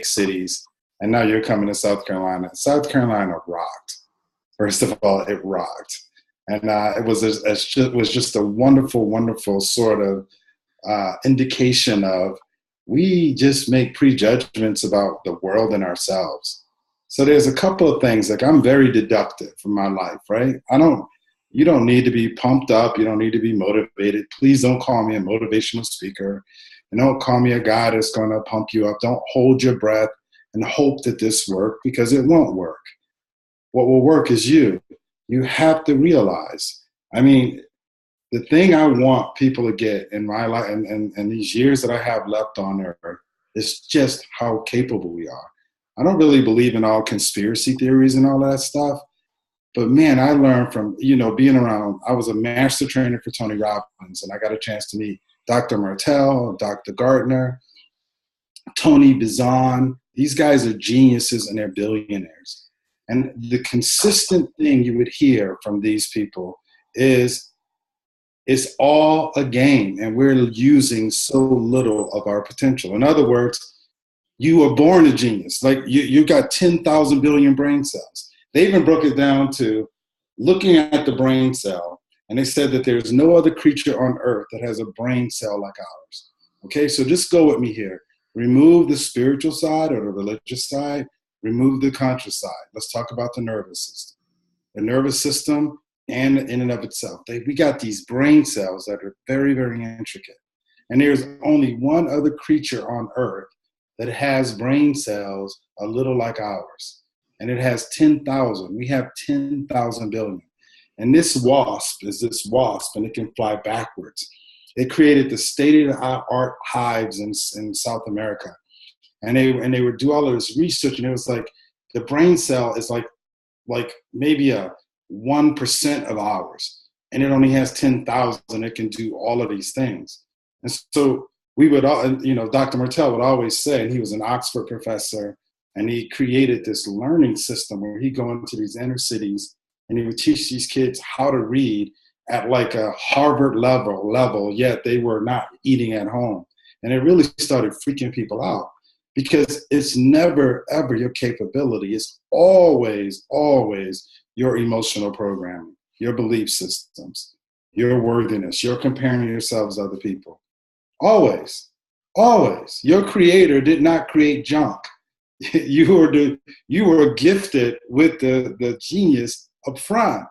cities, and now you're coming to South Carolina. South Carolina rocked. First of all, it rocked. And it was just a wonderful, wonderful sort of indication of we just make prejudgments about the world and ourselves. So there's a couple of things, like I'm very deductive from my life, right? You don't need to be pumped up. You don't need to be motivated. Please don't call me a motivational speaker. And don't call me a guy that's going to pump you up. Don't hold your breath and hope that this works, because it won't work. What will work is you. You have to realize, I mean, the thing I want people to get in my life and these years that I have left on earth is just how capable we are. I don't really believe in all conspiracy theories and all that stuff. But man, I learned from, being around, I was a master trainer for Tony Robbins, and I got a chance to meet Dr. Martell, Dr. Gardner, Tony Bizan. These guys are geniuses and they're billionaires. And the consistent thing you would hear from these people is it's all a game, and we're using so little of our potential. In other words, you were born a genius. Like you got 10,000 billion brain cells. They even broke it down to looking at the brain cell, and they said that there's no other creature on earth that has a brain cell like ours. Okay, so just go with me here. Remove the spiritual side or the religious side, remove the conscious side. Let's talk about the nervous system. The nervous system, and in and of itself, we got these brain cells that are very, very intricate. And there's only one other creature on earth that has brain cells a little like ours. And it has 10,000. We have 10,000 billion. And this wasp is this wasp, and it can fly backwards. It created the state-of-the-art hives in South America. And they would do all of this research, and it was like the brain cell is like maybe a 1% of ours. And it only has 10,000. It can do all of these things. And so we would all, Dr. Martell would always say, and he was an Oxford professor, and he created this learning system where he'd go into these inner cities and he would teach these kids how to read at like a Harvard level, yet they were not eating at home. And it really started freaking people out, because it's never, ever your capability. It's always, always your emotional programming, your belief systems, your worthiness, your comparing yourselves to other people. Always, always. Your creator did not create junk. You were gifted with the genius up front.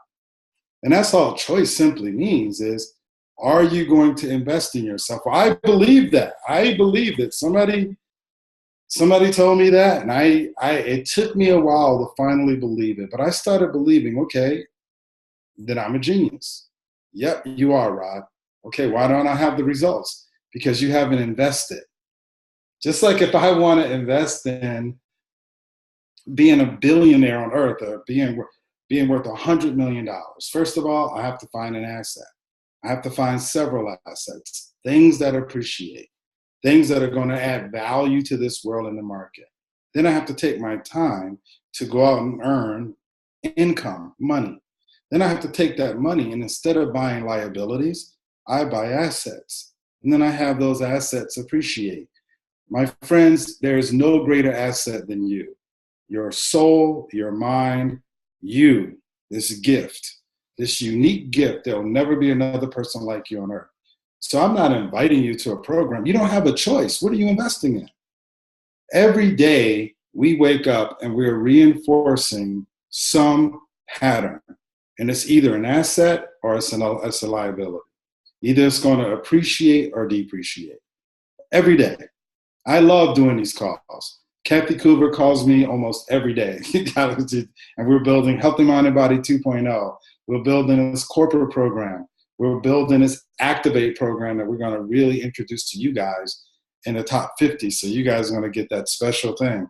And that's all choice simply means is, are you going to invest in yourself? Well, I believe that. Somebody told me that, and it took me a while to finally believe it. But I started believing, okay, that I'm a genius. Yep, you are, Rod. Okay, why don't I have the results? Because you haven't invested. Just like if I want to invest in being a billionaire on earth, or being worth $100 million, first of all, I have to find an asset. I have to find several assets, things that appreciate, things that are going to add value to this world in the market. Then I have to take my time to go out and earn income, money. Then I have to take that money, and instead of buying liabilities, I buy assets. And then I have those assets appreciate. My friends, there is no greater asset than you. Your soul, your mind, you, this gift, this unique gift. There will never be another person like you on earth. So I'm not inviting you to a program. You don't have a choice. What are you investing in? Every day we wake up and we're reinforcing some pattern. And it's either an asset or it's a liability. Either it's going to appreciate or depreciate. Every day. I love doing these calls. Kathy Coover calls me almost every day. And we're building Healthy Mind and Body 2.0. We're building this corporate program. We're building this Activate program that we're going to really introduce to you guys in the top 50. So you guys are going to get that special thing.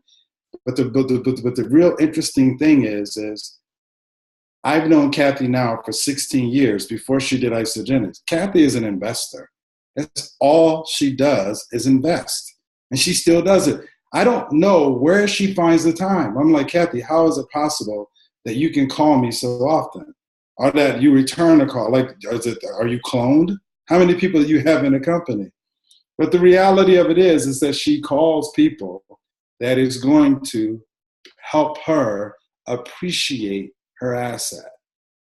But the real interesting thing is I've known Kathy now for 16 years before she did Isagenix. Kathy is an investor. That's all she does is invest. And she still does it. I don't know where she finds the time. I'm like, Kathy, how is it possible that you can call me so often? Or that you return a call? Like, are you cloned? How many people do you have in a company? But the reality of it is that she calls people that is going to help her appreciate her asset.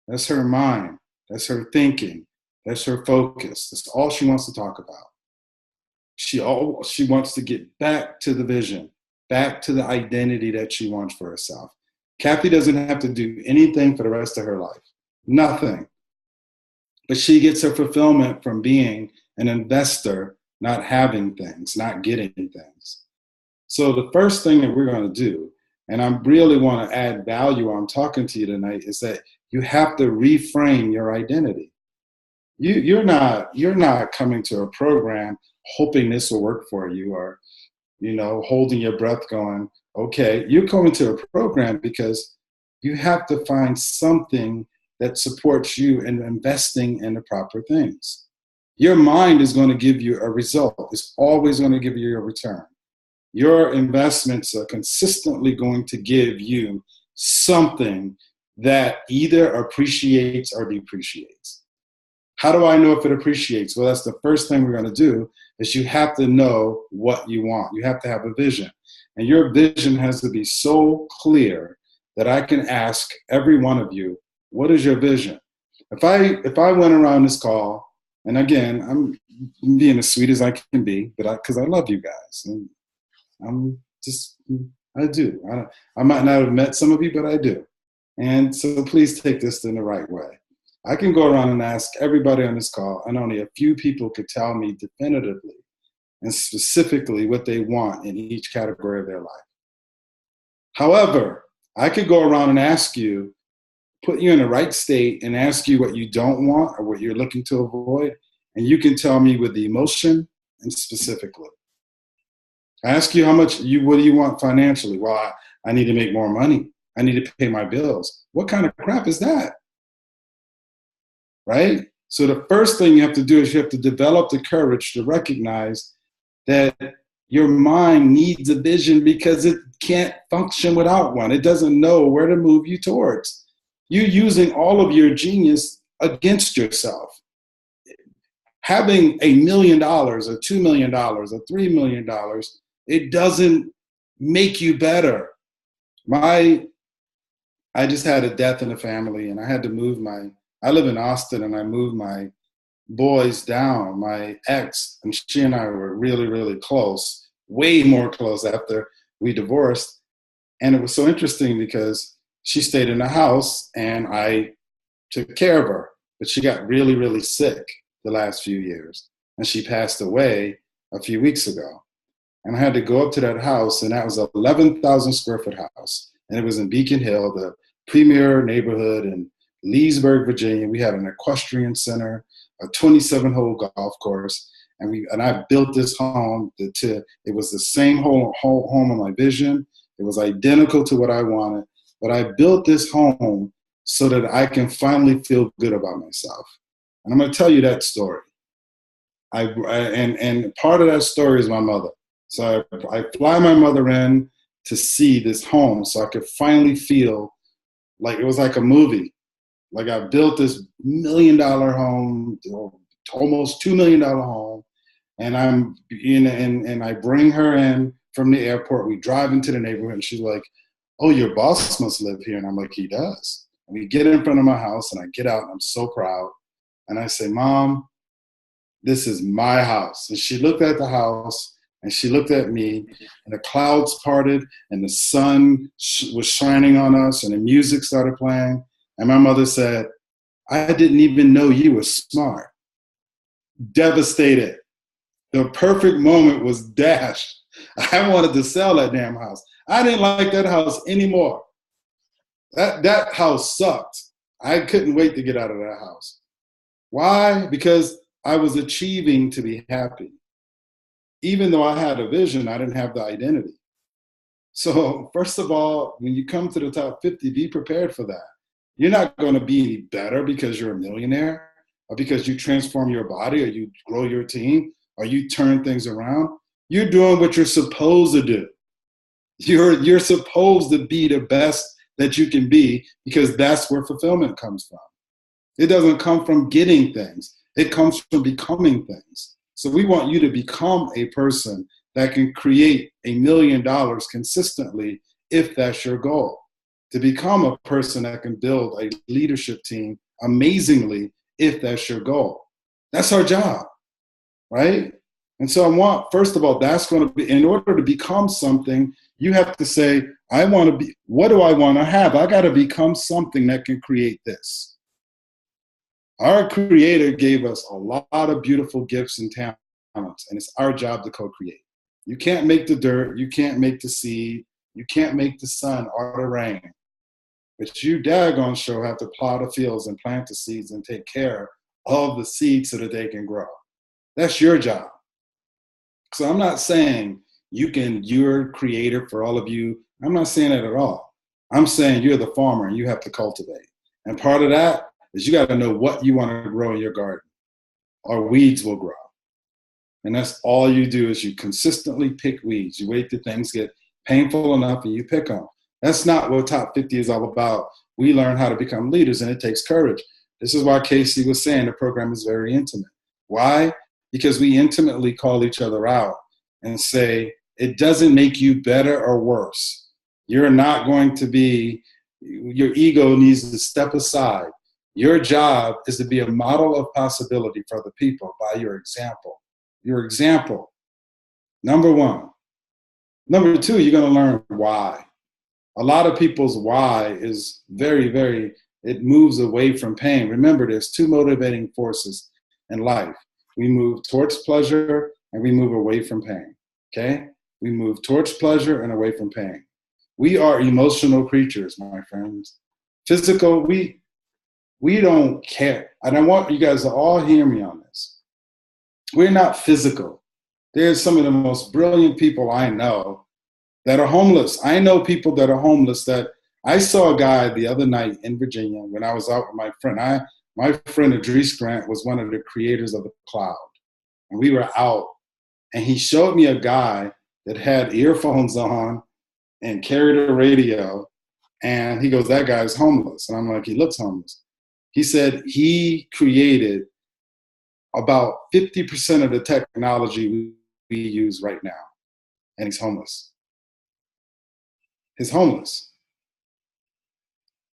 That's her mind. That's her thinking. That's her focus. That's all she wants to talk about. She wants to get back to the vision, back to the identity that she wants for herself. Kathy doesn't have to do anything for the rest of her life. Nothing. But she gets her fulfillment from being an investor, not having things, not getting things. So the first thing that we're going to do, and I really want to add value while I'm talking to you tonight, is that you have to reframe your identity. You're not coming to a program hoping this will work for you, or holding your breath going, okay. You're coming to a program because you have to find something that supports you in investing in the proper things. Your mind is going to give you a result. It's always going to give you a return. Your investments are consistently going to give you something that either appreciates or depreciates. How do I know if it appreciates? Well, that's the first thing we're going to do, is you have to know what you want. You have to have a vision. And your vision has to be so clear that I can ask every one of you, what is your vision? If I went around this call, and again, I'm being as sweet as I can be, but because I love you guys. And I do. I might not have met some of you, but I do. And so please take this in the right way. I can go around and ask everybody on this call, and only a few people could tell me definitively and specifically what they want in each category of their life. However, I could go around and ask you, put you in the right state and ask you what you don't want or what you're looking to avoid, and you can tell me with the emotion and specifically. I ask you what do you want financially? Well, I need to make more money. I need to pay my bills. What kind of crap is that? Right? So the first thing you have to do is you have to develop the courage to recognize that your mind needs a vision because it can't function without one. It doesn't know where to move you towards. You're using all of your genius against yourself. Having $1 million or $2 million or $3 million, it doesn't make you better. I just had a death in the family, and I had to I live in Austin, and I moved my boys down. My ex, and she and I were really, really close, way more close after we divorced. And it was so interesting because she stayed in the house and I took care of her, but she got really, really sick the last few years, and she passed away a few weeks ago. And I had to go up to that house, and that was an 11,000 square foot house. And it was in Beacon Hill, the premier neighborhood in Leesburg, Virginia. We had an equestrian center, a 27-hole golf course, and I built this home it was the same home of my vision. It was identical to what I wanted, but I built this home so that I can finally feel good about myself. And I'm going to tell you that story. And part of that story is my mother. So I fly my mother in to see this home so I could finally feel like it was like a movie. Like I built this $1 million home, almost $2 million home, and I bring her in from the airport. We drive into the neighborhood, and she's like, "Oh, your boss must live here." And I'm like, "He does." And we get in front of my house, and I get out, and I'm so proud. And I say, "Mom, this is my house." And she looked at the house, and she looked at me, and the clouds parted, and the sun was shining on us, and the music started playing. And my mother said, "I didn't even know you were smart." Devastated. The perfect moment was dashed. I wanted to sell that damn house. I didn't like that house anymore. That house sucked. I couldn't wait to get out of that house. Why? Because I was achieving to be happy. Even though I had a vision, I didn't have the identity. So first of all, when you come to the top 50, be prepared for that. You're not going to be any better because you're a millionaire or because you transform your body or you grow your team or you turn things around. You're doing what you're supposed to do. You're supposed to be the best that you can be because that's where fulfillment comes from. It doesn't come from getting things. It comes from becoming things. So we want you to become a person that can create $1 million consistently if that's your goal. To become a person that can build a leadership team amazingly if that's your goal. That's our job, right? And so first of all, that's going to be, in order to become something, you have to say, what do I want to have? I got to become something that can create this. Our Creator gave us a lot of beautiful gifts and talents, and it's our job to co-create. You can't make the dirt, you can't make the seed, you can't make the sun or the rain. But you daggone sure have to plow the fields and plant the seeds and take care of the seeds so that they can grow. That's your job. So I'm not saying you're creator for all of you. I'm not saying that at all. I'm saying you're the farmer and you have to cultivate. And part of that is you got to know what you want to grow in your garden, or weeds will grow. And that's all you do is you consistently pick weeds. You wait till things get painful enough and you pick them. That's not what Top 50 is all about. We learn how to become leaders, and it takes courage. This is why Casey was saying the program is very intimate. Why? Because we intimately call each other out and say, it doesn't make you better or worse. You're not going to be, your ego needs to step aside. Your job is to be a model of possibility for other people by your example. Your example, number one. Number two, you're going to learn why. A lot of people's why is it moves away from pain. Remember, there's two motivating forces in life. We move towards pleasure and we move away from pain, okay? We move towards pleasure and away from pain. We are emotional creatures, my friends. Physical, we don't care. And I want you guys to all hear me on this. We're not physical. There's some of the most brilliant people I know that are homeless. I know people that are homeless that I saw a guy the other night in Virginia when I was out with my friend. My friend Idris Grant was one of the creators of the cloud. And we were out and he showed me a guy that had earphones on and carried a radio. And he goes, that guy's homeless. And I'm like, he looks homeless. He said he created about 50% of the technology we use right now. And he's homeless. He's homeless.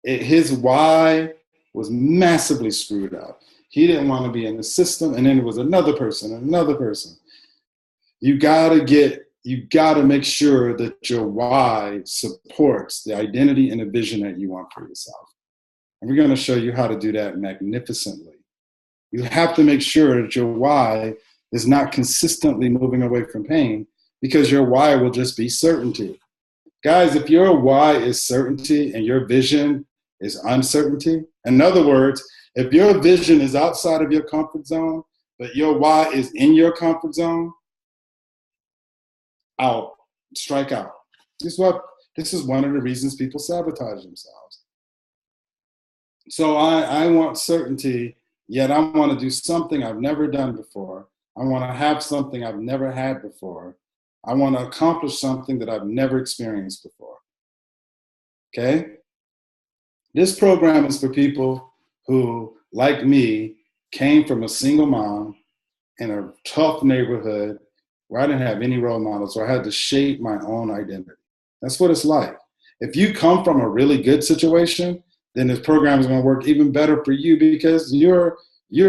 His why was massively screwed up. He didn't want to be in the system, and then there was another person and another person. You gotta make sure that your why supports the identity and the vision that you want for yourself. And we're gonna show you how to do that magnificently. You have to make sure that your why is not consistently moving away from pain, because your why will just be certainty. Guys, if your why is certainty and your vision is uncertainty, in other words, if your vision is outside of your comfort zone, but your why is in your comfort zone, strike out. This is one of the reasons people sabotage themselves. So I want certainty, yet I want to do something I've never done before. I want to have something I've never had before. I want to accomplish something that I've never experienced before. Okay? This program is for people who, like me, came from a single mom in a tough neighborhood where I didn't have any role models, so I had to shape my own identity. That's what it's like. If you come from a really good situation, then this program is going to work even better for you because you're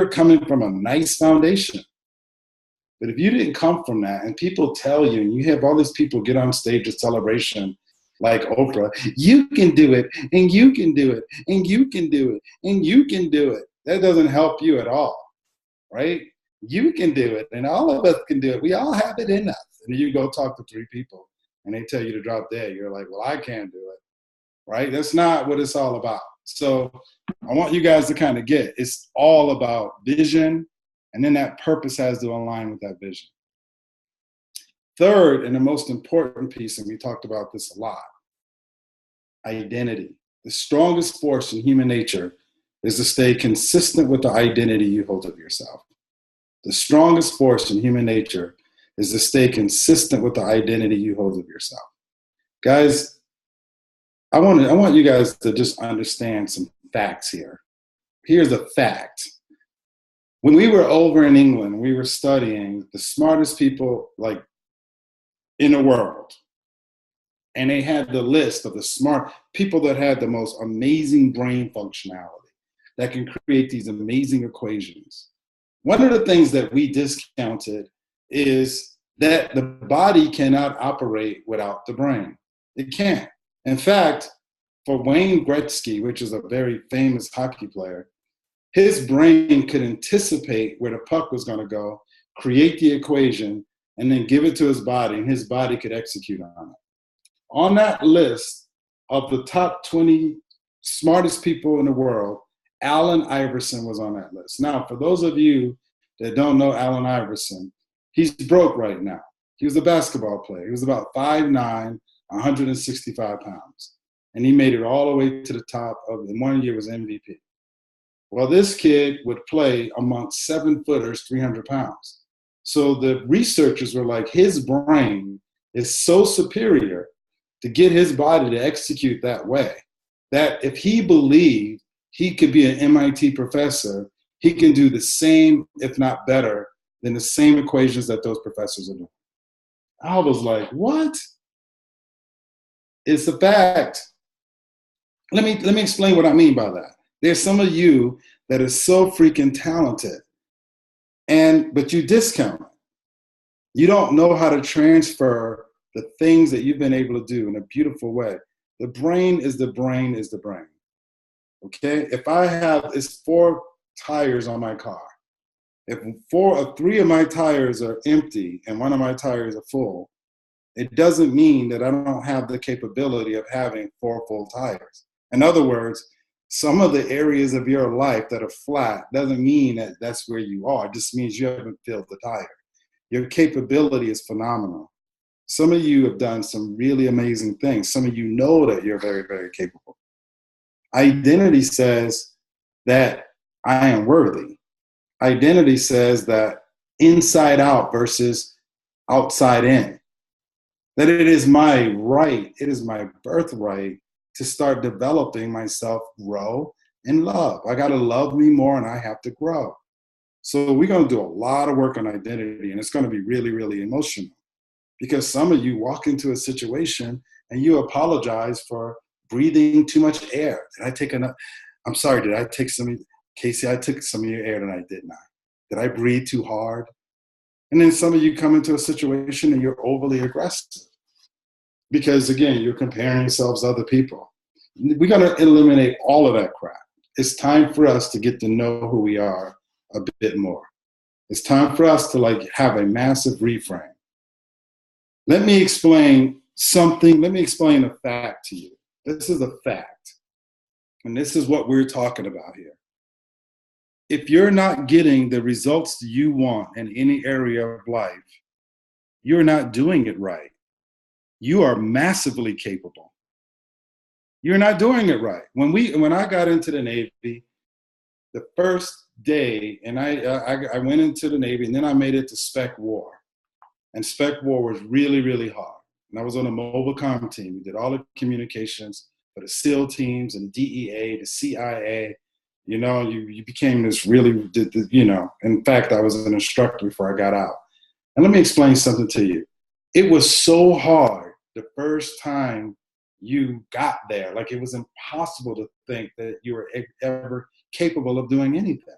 coming from a nice foundation. But if you didn't come from that, and people tell you, and you have all these people get on stage at Celebration like Oprah, you can do it, and you can do it, and you can do it, and you can do it. That doesn't help you at all, right? You can do it, and all of us can do it. We all have it in us. And you go talk to 3 people, and they tell you to drop dead. You're like, well, I can't do it, right? That's not what it's all about. So I want you guys to kind of get, it's all about vision, and then that purpose has to align with that vision. Third, and the most important piece, and we talked about this a lot, identity. The strongest force in human nature is to stay consistent with the identity you hold of yourself. The strongest force in human nature is to stay consistent with the identity you hold of yourself. Guys, I want you guys to just understand some facts here. Here's a fact. When we were over in England, we were studying, the smartest people, like in the world. And they had the list of the smart people that had the most amazing brain functionality that can create these amazing equations. One of the things that we discounted is that the body cannot operate without the brain. It can't. In fact, for Wayne Gretzky, which is a very famous hockey player, his brain could anticipate where the puck was going to go, create the equation, and then give it to his body, and his body could execute on it. On that list of the top 20 smartest people in the world, Allen Iverson was on that list. Now, for those of you that don't know Allen Iverson, he's broke right now. He was a basketball player. He was about 5'9", 165 pounds. And he made it all the way to the top of, in 1 year was MVP. Well, this kid would play amongst 7-footers, 300 pounds. So the researchers were like, his brain is so superior to get his body to execute that way, that if he believed he could be an MIT professor, he can do the same, if not better, than the same equations that those professors are doing. I was like, what? It's a fact. Let me explain what I mean by that. There's some of you that are so freaking talented, but you discount it. You don't know how to transfer the things that you've been able to do in a beautiful way. The brain is the brain is the brain. Okay? If I have, it's 4 tires on my car. If 3 of my tires are empty and 1 of my tires are full, it doesn't mean that I don't have the capability of having 4 full tires. In other words, some of the areas of your life that are flat doesn't mean that that's where you are. It just means you haven't filled the tire. Your capability is phenomenal. Some of you have done some really amazing things. Some of you know that you're very, very capable. Identity says that I am worthy. Identity says that inside out versus outside in. That it is my right, it is my birthright to start developing myself, grow, and love. I got to love me more and I have to grow. So we're going to do a lot of work on identity, and it's going to be really, really emotional. Because some of you walk into a situation and you apologize for breathing too much air. Did I take enough? I'm sorry, did I take some, Casey, I took some of your air tonight, didn't I? Did I breathe too hard? And then some of you come into a situation and you're overly aggressive. Because again, you're comparing yourselves to other people. We got to eliminate all of that crap. It's time for us to get to know who we are a bit more. It's time for us to have a massive reframe. Let me explain something. Let me explain a fact to you. This is a fact. And this is what we're talking about here. If you're not getting the results you want in any area of life, you're not doing it right. You are massively capable. You're not doing it right. When I got into the Navy, the first day, and I went into the Navy, and then I made it to Spec War. And Spec War was really, really hard. And I was on a mobile comm team. We did all the communications for the SEAL teams and DEA, the CIA. You know, you became this really, in fact, I was an instructor before I got out. And let me explain something to you. It was so hard the first time you got there. Like, it was impossible to think that you were ever capable of doing anything.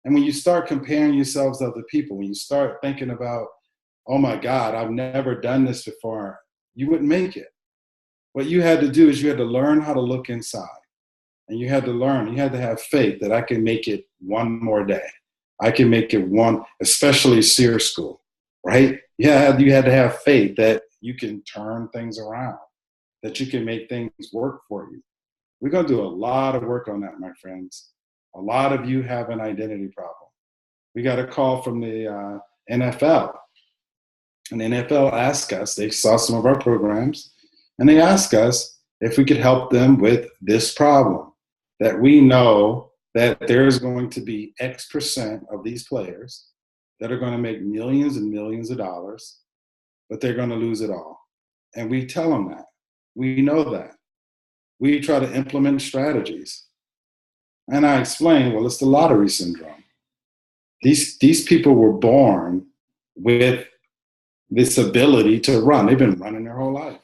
And when you start comparing yourselves to other people, when you start thinking about, oh my God, I've never done this before, you wouldn't make it. What you had to do is you had to learn how to look inside. And you had to have faith that I can make it one more day. I can make it one, especially SEER school, right? Yeah, you had to have faith that you can turn things around, that you can make things work for you. We're going to do a lot of work on that, my friends. A lot of you have an identity problem. We got a call from the NFL. And the NFL asked us, they saw some of our programs, and they asked us if we could help them with this problem. That we know that there's going to be X% of these players that are going to make millions and millions of dollars, but they're going to lose it all. And we tell them that. We know that. We try to implement strategies. And I explain, well, it's the lottery syndrome. These people were born with this ability to run. They've been running their whole life,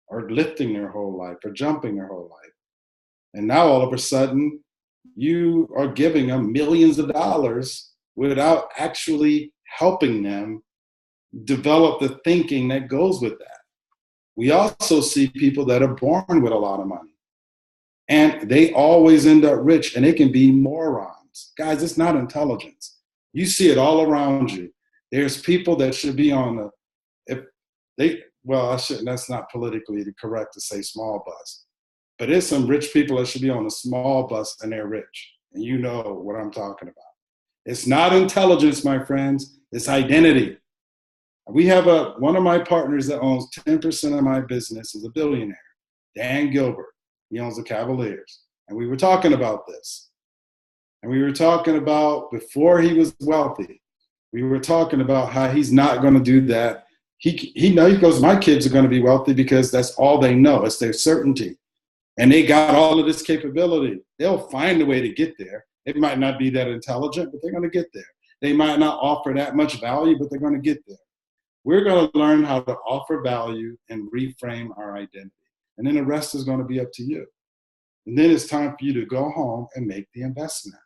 or lifting their whole life, or jumping their whole life. And now all of a sudden, you are giving them millions of dollars without actually helping them develop the thinking that goes with that. We also see people that are born with a lot of money, and they always end up rich, and they can be morons. Guys, it's not intelligence. You see it all around you. There's people that should be on the, if they, well, I shouldn't, that's not politically correct to say small bus, but there's some rich people that should be on a small bus and they're rich. And you know what I'm talking about. It's not intelligence, my friends. It's identity. We have one of my partners that owns 10% of my business is a billionaire, Dan Gilbert. He owns the Cavaliers. And we were talking about this. And we were talking about before he was wealthy, we were talking about how he's not going to do that. He goes, my kids are going to be wealthy because that's all they know. It's their certainty. And they got all of this capability. They'll find a way to get there. It might not be that intelligent, but they're going to get there. They might not offer that much value, but they're going to get there. We're going to learn how to offer value and reframe our identity. And then the rest is going to be up to you. And then it's time for you to go home and make the investment.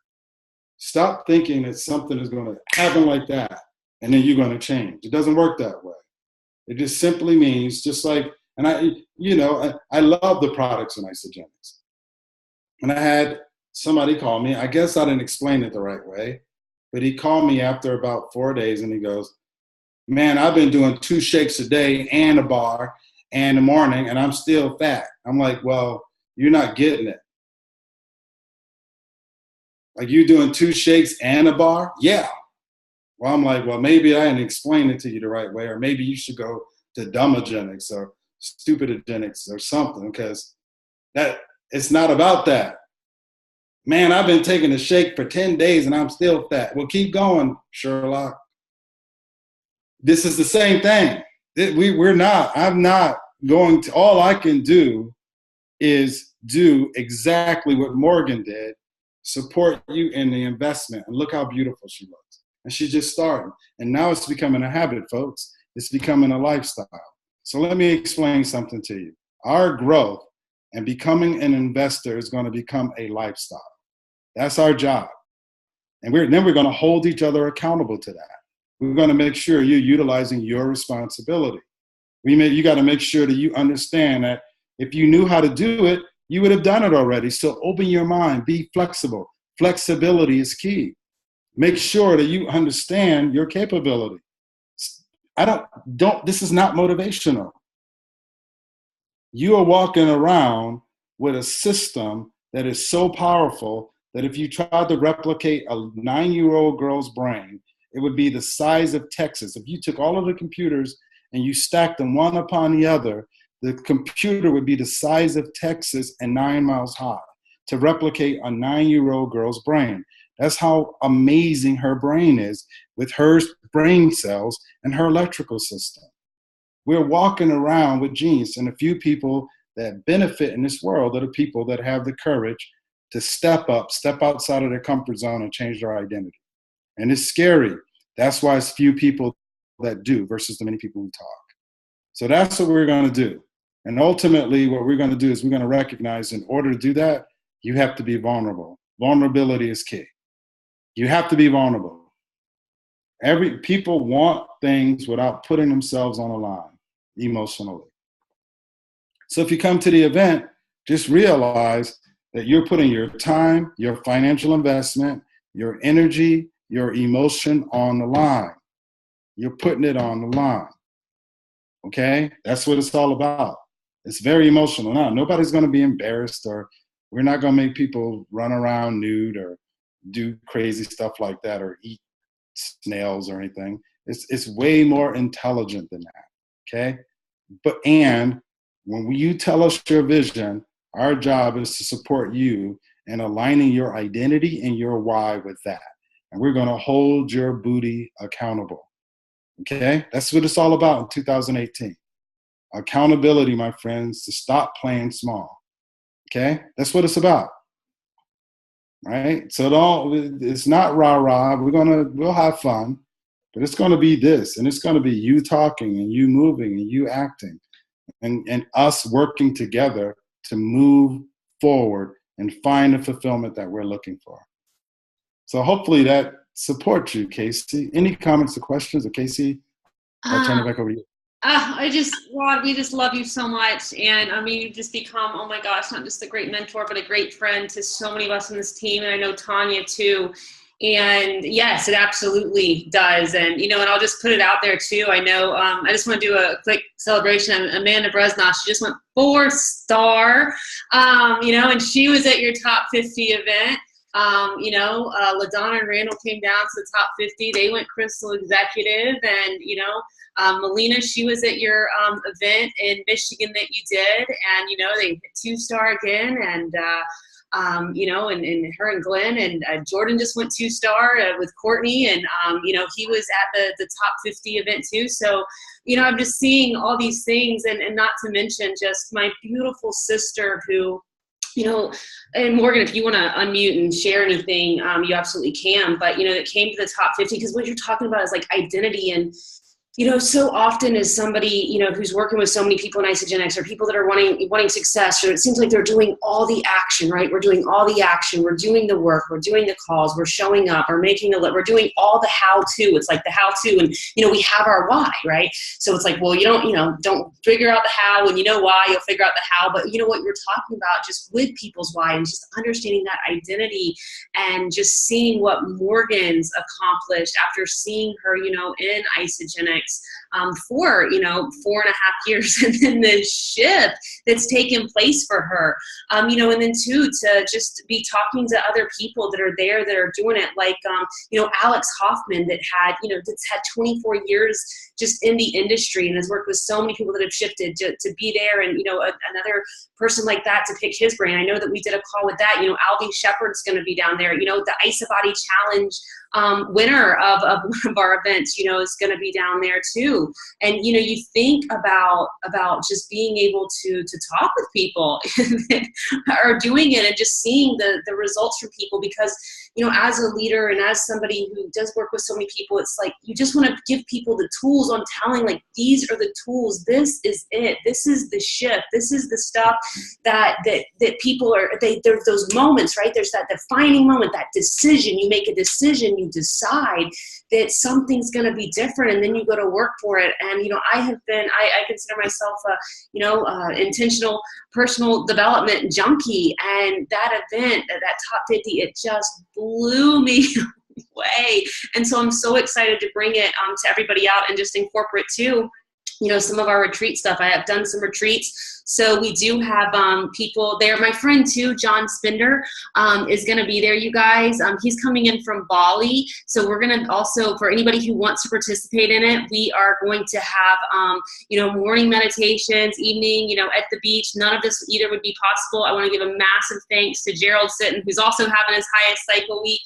Stop thinking that something is going to happen like that and then you're going to change. It doesn't work that way. It just simply means, just like, and I love the products in Isagenix. And I had somebody call me. I guess I didn't explain it the right way, but he called me after about 4 days and he goes, man, I've been doing 2 shakes a day and a bar and in the morning and I'm still fat. I'm like, well, you're not getting it. Like, you doing 2 shakes and a bar? Yeah. Well, I'm like, well, maybe I didn't explain it to you the right way, or maybe you should go to Dumbagenics or Stupidagenics or something, because that it's not about that. Man, I've been taking a shake for 10 days and I'm still fat. Well, keep going, Sherlock. This is the same thing. I'm not going to, all I can do is do exactly what Morgan did, support you in the investment. And look how beautiful she looks. And she's just starting. And now it's becoming a habit, folks. It's becoming a lifestyle. So let me explain something to you. Our growth and becoming an investor is going to become a lifestyle. That's our job. And then we're going to hold each other accountable to that. We're going to make sure you're utilizing your responsibility. You got to make sure that you understand that if you knew how to do it, you would have done it already. So open your mind, be flexible. Flexibility is key. Make sure that you understand your capability. This is not motivational. You are walking around with a system that is so powerful that if you tried to replicate a 9-year-old girl's brain, it would be the size of Texas. If you took all of the computers and you stacked them one upon the other, the computer would be the size of Texas and 9 miles high to replicate a 9-year-old girl's brain. That's how amazing her brain is with her brain cells and her electrical system. We're walking around with genius, and a few people that benefit in this world are the people that have the courage to step outside of their comfort zone and change their identity. And it's scary. That's why it's few people that do versus the many people who talk. So that's what we're going to do. And ultimately, what we're going to do is we're going to recognize, in order to do that, you have to be vulnerable. Vulnerability is key. You have to be vulnerable. People want things without putting themselves on the line emotionally. So if you come to the event, just realize that you're putting your time, your financial investment, your energy, your emotion on the line. You're putting it on the line. Okay? That's what it's all about. It's very emotional. Now, nobody's going to be embarrassed, or we're not going to make people run around nude or do crazy stuff like that or eat snails or anything. It's way more intelligent than that. Okay? And when you tell us your vision, our job is to support you in aligning your identity and your why with that. And we're going to hold your booty accountable. Okay? That's what it's all about in 2018. Accountability, my friends, to stop playing small. Okay? That's what it's about. Right? So it's not rah-rah. We'll have fun, but it's going to be this, and it's going to be you talking and you moving and you acting, and us working together to move forward and find the fulfillment that we're looking for. So hopefully that supports you, Casey. Any comments or questions? Or Casey, I'll turn it back over to you. Rod, we just love you so much. And I mean, you've just become, oh my gosh, not just a great mentor, but a great friend to so many of us on this team. And I know Tanya too. And yes, it absolutely does. And, you know, and I'll just put it out there too. I know, I just want to do a quick celebration. Amanda Bresnoff, she just went 4-star, you know, and she was at your top 50 event. You know, LaDonna and Randall came down to the top 50. They went Crystal Executive, and, you know, Melina, she was at your event in Michigan that you did, and, you know, they hit 2-star again, and, you know, and her and Glenn, and Jordan just went 2-star with Courtney, and, you know, he was at the top 50 event too. So, you know, I'm just seeing all these things, and not to mention just my beautiful sister who, you know, and Morgan, if you want to unmute and share anything, you absolutely can. But, you know, it came to the top 50 because what you're talking about is like identity. And, you know, so often as somebody, you know, who's working with so many people in Isagenix, or people that are wanting success, or it seems like they're doing all the action, right? We're doing all the action. We're doing the work. We're doing the calls. We're showing up. We're making we're doing all the how-to. It's like the how-to, and, you know, we have our why, right? So it's like, well, don't figure out the how, and you know why, you'll figure out the how. But you know what you're talking about, just with people's why, and just understanding that identity, and just seeing what Morgan's accomplished after seeing her, you know, in Isagenix for, you know, 4.5 years, and then the shift that's taken place for her, you know, and then too, to just be talking to other people that are there that are doing it, like, you know, Alex Hoffman that's had 24 years just in the industry and has worked with so many people that have shifted to be there, and, you know, another person like that to pick his brain. I know that we did a call with that, you know, Alvy Shepard's going to be down there, you know, the Isabody Challenge winner of one of our events, you know, is going to be down there too. And, you know, you think about just being able to talk with people that are doing it, and just seeing the results from people, because, you know, as a leader and as somebody who does work with so many people, it's like, you just want to give people the tools on telling, like, these are the tools, this is it, this is the shift, this is the stuff that people there's those moments, right? There's that defining moment, that decision, you make a decision, you decide that something's going to be different, and then you go to work for it. And, you know, I consider myself a, intentional personal development junkie, and that event, that top 50, it just blew me away. And so I'm so excited to bring it to everybody out, and just incorporate too, you know, some of our retreat stuff. I have done some retreats. So we do have people there. My friend too, John Spinder, is going to be there, you guys. He's coming in from Bali. So we're going to also, for anybody who wants to participate in it, we are going to have, you know, morning meditations, evening, you know, at the beach. None of this either would be possible. I want to give a massive thanks to Gerald Sitton, who's also having his highest cycle week,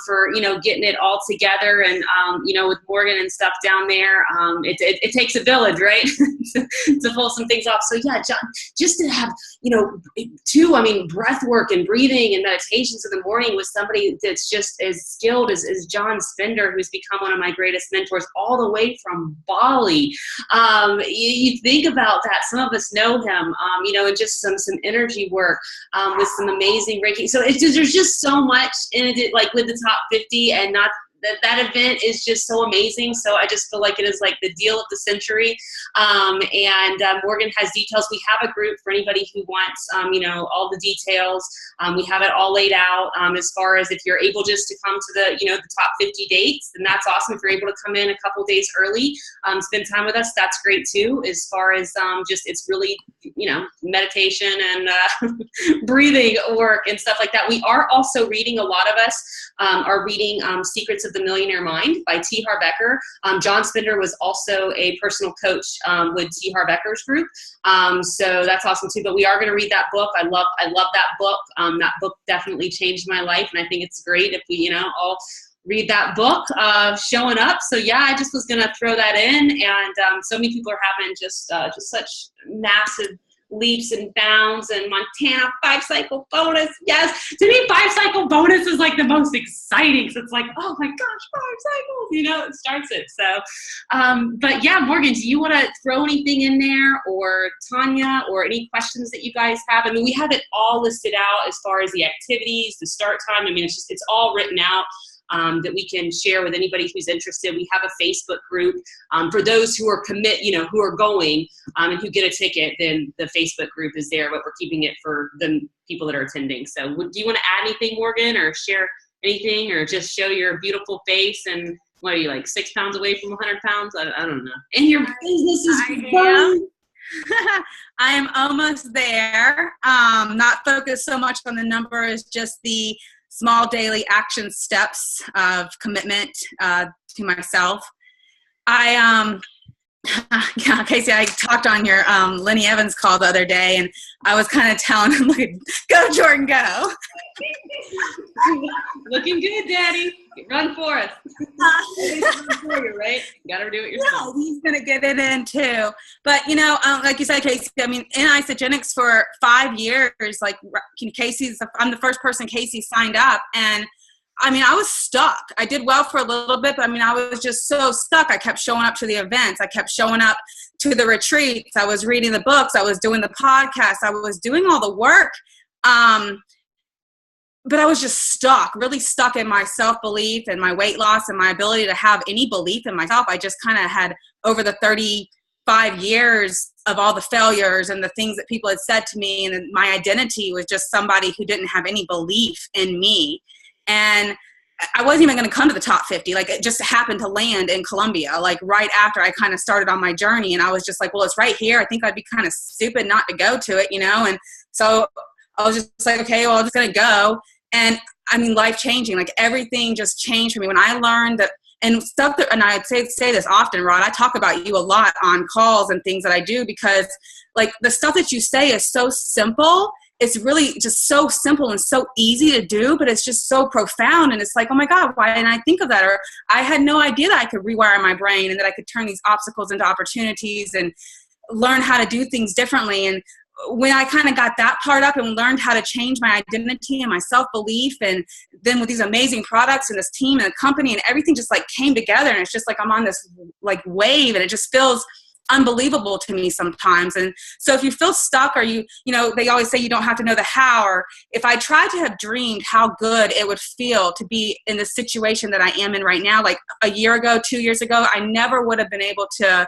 for, you know, getting it all together, and, you know, with Morgan and stuff down there. It takes a village, right? to pull some things off. So yeah, John, just to have, you know, too, I mean, breath work and breathing and meditations in the morning with somebody that's just as skilled as John Spinder, who's become one of my greatest mentors, all the way from Bali. You think about that. Some of us know him, you know, and just some energy work, with some amazing Reiki. So it's just, there's just so much in it, like with the top 50, and not that event is just so amazing. So I just feel like it is like the deal of the century. And Morgan has details. We have a group for anybody who wants, you know, all the details. We have it all laid out, as far as if you're able just to come to the, you know, the top 50 dates, then that's awesome. If you're able to come in a couple days early, spend time with us, that's great too. As far as just, it's really, you know, meditation and breathing work and stuff like that. We are also reading, a lot of us are reading Secrets of the Millionaire Mind by T. Harv Eker. John Spinder was also a personal coach with T. Harv Eker's group. So that's awesome too. But we are going to read that book. I love that book. That book definitely changed my life, and I think it's great if we, you know, all read that book, showing up. So yeah, I just was going to throw that in. And so many people are having just such massive leaps and bounds, and Montana 5-cycle bonus. Yes, to me, 5-cycle bonus is like the most exciting. So it's like, oh my gosh, 5 cycles, you know, it starts it. So, but yeah, Morgan, do you want to throw anything in there, or Tanya, or any questions that you guys have? I mean, we have it all listed out as far as the activities, the start time. I mean, it's all written out. That we can share with anybody who's interested. We have a Facebook group for those who are who are going and who get a ticket. Then the Facebook group is there, but we're keeping it for the people that are attending. So, do you want to add anything, Morgan, or share anything, or just show your beautiful face? And what are you, like 6 pounds away from 100 pounds? I don't know. And your business is growing. I am almost there. Not focused so much on the number as just the small daily action steps of commitment to myself. Casey, I talked on your Lenny Evans call the other day, and I was kind of telling him, like, go Jordan, go. Looking good, Daddy. Run for us. Right? You gotta do it yourself. No, he's gonna get it in too. But like you said, Casey, I mean, in Isagenix for 5 years, like I'm the first person Casey signed up, and I mean, I was stuck. I did well for a little bit, but I mean, I was just so stuck. I kept showing up to the events. I kept showing up to the retreats. I was reading the books. I was doing the podcast. I was doing all the work. But I was just stuck, really stuck in my self-belief and my weight loss and my ability to have any belief in myself. I just kind of had, over the 35 years of all the failures and the things that people had said to me, and my identity was just somebody who didn't have any belief in me. And I wasn't even going to come to the top 50. Like, it just happened to land in Colombia, like right after I kind of started on my journey. And I was just like, well, it's right here. I think I'd be kind of stupid not to go to it, And so I was just like, okay, well, I'm just going to go. And I mean, life changing, like everything just changed for me when I learned that, and stuff that, and I say this often, Rod, I talk about you a lot on calls and things that I do, because like the stuff that you say is so simple. It's really just so simple and so easy to do, but it's just so profound. And it's like, oh my God, why didn't I think of that? Or I had no idea that I could rewire my brain and that I could turn these obstacles into opportunities and learn how to do things differently. And when I kind of got that part up and learned how to change my identity and my self-belief, and then with these amazing products and this team and the company and everything just like came together, and it's just like I'm on this like wave, and it just feels unbelievable to me sometimes. And so if you feel stuck, or they always say you don't have to know the how, or if I tried to have dreamed how good it would feel to be in the situation that I am in right now, like a year ago, 2 years ago, I never would have been able to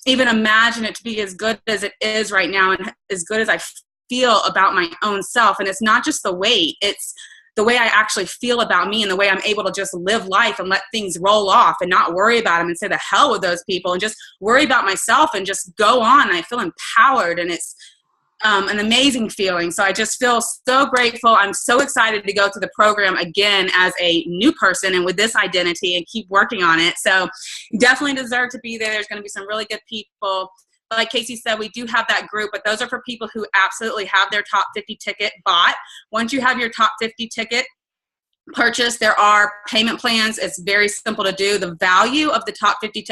even imagine it to be as good as it is right now, and as good as I feel about my own self. And it's not just the weight, it's the way I actually feel about me, and the way I'm able to just live life and let things roll off and not worry about them and say the hell with those people, and just worry about myself and just go on. And I feel empowered, and it's an amazing feeling. So I just feel so grateful. I'm so excited to go through the program again as a new person and with this identity, and keep working on it. So you definitely deserve to be there. There's going to be some really good people. Like Casey said, we do have that group, but those are for people who absolutely have their top 50 ticket bought. Once you have your top 50 ticket purchased, there are payment plans. It's very simple to do. The value of the top 50,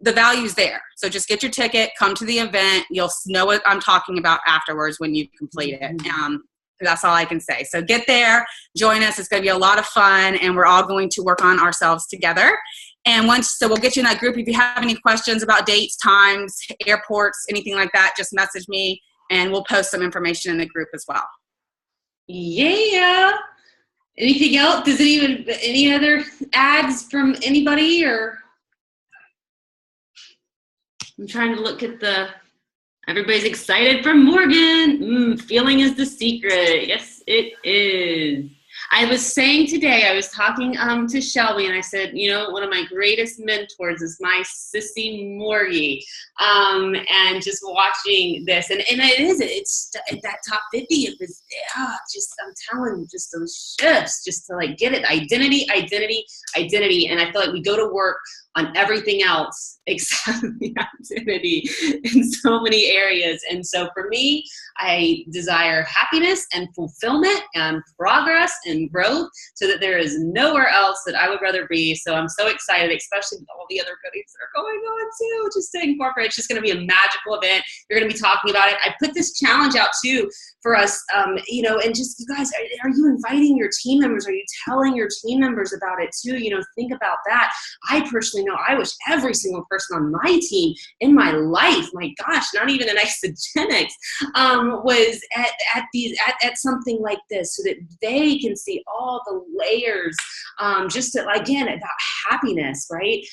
the value's there. So just get your ticket, come to the event. You'll know what I'm talking about afterwards when you complete it. That's all I can say. So get there, join us. It's going to be a lot of fun, and we're all going to work on ourselves together. And so we'll get you in that group. If you have any questions about dates, times, airports, anything like that, just message me, and we'll post some information in the group as well. Yeah. Anything else? Any other ads from anybody, or? I'm trying to look at everybody's excited for Morgan. Feeling is the secret. Yes, it is. I was saying today, I was talking to Shelby, and I said, one of my greatest mentors is my sissy Morgie. And just watching this, and it's that top 50. It was I'm telling you, just those shifts, just to like get it, identity. And I feel like we go to work on everything else except the activity in so many areas. And so for me, I desire happiness and fulfillment and progress and growth so that there is nowhere else that I would rather be. So I'm so excited, especially with all the other goodies that are going on too, just to incorporate. It's just going to be a magical event. You're going to be talking about it. I put this challenge out too for us, you know, and just, you guys, are you inviting your team members? Are you telling your team members about it too? You know, think about that. I personally know I wish every single person on my team in my life, my gosh, not even an Isagenix, was at something like this so that they can see all the layers, just to, again, about happiness, right?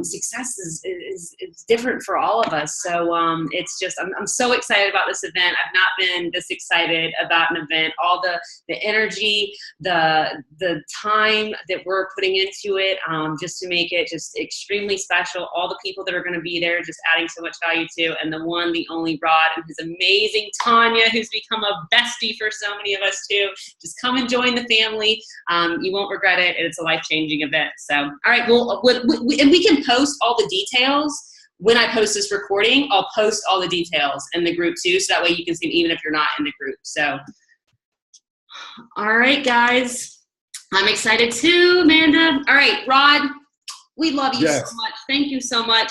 Success is different for all of us. So it's just, I'm so excited about this event. I've not been this excited about an event. All the energy, the time that we're putting into it, just to make it just extremely special. All the people that are going to be there, just adding so much value to, and the one, the only Rod, and his amazing Tanya, who's become a bestie for so many of us too. Just come and join the family. You won't regret it. It's a life-changing event. So, all right, well, and we can post all the details. When I post this recording, I'll post all the details in the group too, so that way you can see them even if you're not in the group. So, all right, guys. I'm excited too, Amanda. All right, Rod, we love you so much. Thank you so much.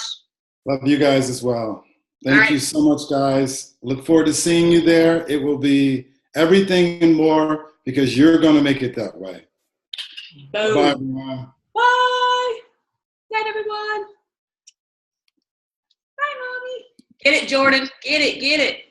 Love you guys as well. Thank you so much, guys. Look forward to seeing you there. It will be everything and more because you're going to make it that way. Boom. Bye, everyone. Bye. Night, everyone. Bye, Mommy. Get it, Jordan. Get it.